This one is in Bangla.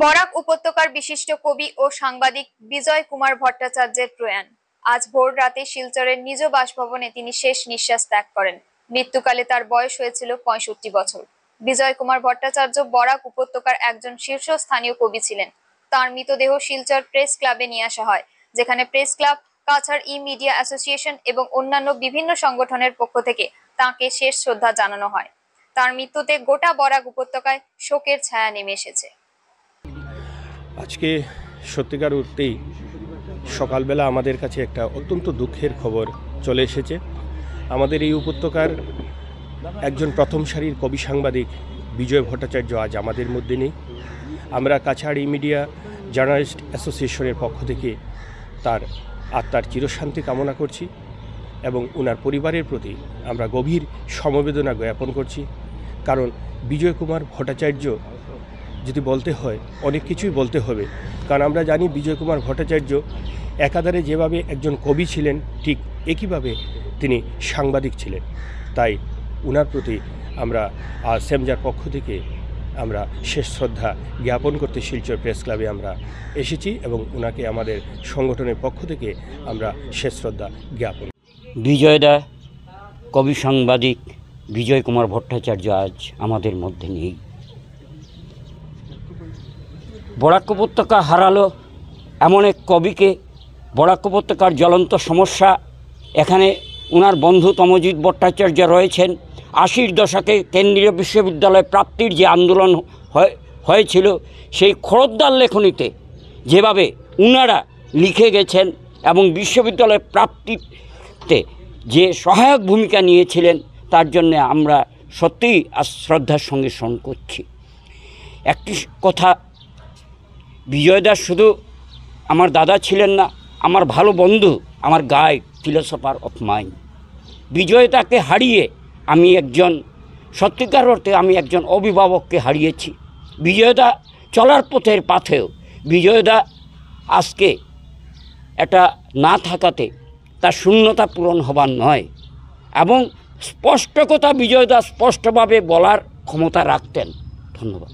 বরাক উপত্যকার বিশিষ্ট কবি ও সাংবাদিক বিজয় কুমার ভট্টাচার্যের প্রয়াণ। আজ ভোর রাতে শিলচরের নিজ বাসভবনে তিনি শেষ নিঃশ্বাস ত্যাগ করেন। মৃত্যুকালে তার বয়স হয়েছিল 65 বছর। বিজয় কুমার ভট্টাচার্য বরাক উপত্যকার একজন শীর্ষস্থানীয় কবি ছিলেন। তার মৃতদেহ শিলচর প্রেস ক্লাবে নিয়ে আসা হয়, যেখানে press club, Cachar e-media association এবং অন্যান্য বিভিন্ন সংগঠনের পক্ষ থেকে তাঁকে শেষ শ্রদ্ধা জানানো হয়। তার মৃত্যুতে গোটা বরাক উপত্যকায় শোকের ছায়া নেমে এসেছে। আজকে সত্যিকার অর্থেই সকালবেলা আমাদের কাছে একটা অত্যন্ত দুঃখের খবর চলে এসেছে। আমাদের এই উপত্যকার একজন প্রথম সারির কবি সাংবাদিক বিজয় ভট্টাচার্য আজ আমাদের মধ্যে নেই। আমরা কাছাড় মিডিয়া জার্নালিস্ট অ্যাসোসিয়েশনের পক্ষ থেকে তার আত্মার চিরশান্তি কামনা করছি এবং ওনার পরিবারের প্রতি আমরা গভীর সমবেদনা জ্ঞাপন করছি। কারণ বিজয় কুমার ভট্টাচার্য যদি বলতে হয় অনেক কিছুই বলতে হবে, কারণ আমরা জানি বিজয় কুমার ভট্টাচার্য একাধারে যেভাবে একজন কবি ছিলেন ঠিক একইভাবে তিনি সাংবাদিক ছিলেন। তাই ওনার প্রতি আমরা সেমজার পক্ষ থেকে আমরা শেষ শ্রদ্ধা জ্ঞাপন করতে শিলচর প্রেস ক্লাবে আমরা এসেছি এবং ওনাকে আমাদের সংগঠনের পক্ষ থেকে আমরা শেষ শ্রদ্ধা জ্ঞাপন। বিজয়দা কবি সাংবাদিক বিজয় কুমার ভট্টাচার্য আজ আমাদের মধ্যে নেই। বরাক উপত্যকা হারালো এমন এক কবিকে। বরাক উপত্যকার জ্বলন্ত সমস্যা, এখানে ওনার বন্ধু তমজিৎ ভট্টাচার্য রয়েছেন। 80-র দশকে কেন্দ্রীয় বিশ্ববিদ্যালয় প্রাপ্তির যে আন্দোলন হয়েছিল, সেই খড়দ্দার লেখনীতে যেভাবে ওনারা লিখে গেছেন এবং বিশ্ববিদ্যালয় প্রাপ্তিতে যে সহায়ক ভূমিকা নিয়েছিলেন, তার জন্যে আমরা সত্যিই শ্রদ্ধার সঙ্গে স্মরণ করছি। একটি কথা, বিজয়দাস শুধু আমার দাদা ছিলেন না, আমার ভালো বন্ধু, আমার গাইড, ফিলোসফার অফ মাইন্ড। বিজয়দাকে হারিয়ে আমি একজন সত্যিকার অর্থে আমি একজন অভিভাবককে হারিয়েছি। বিজয়দা চলার পথের পাথেও বিজয়দা আজকে এটা না থাকাতে তার শূন্যতা পূরণ হবার নয়, এবং স্পষ্ট কথা বিজয়দা স্পষ্টভাবে বলার ক্ষমতা রাখতেন। ধন্যবাদ।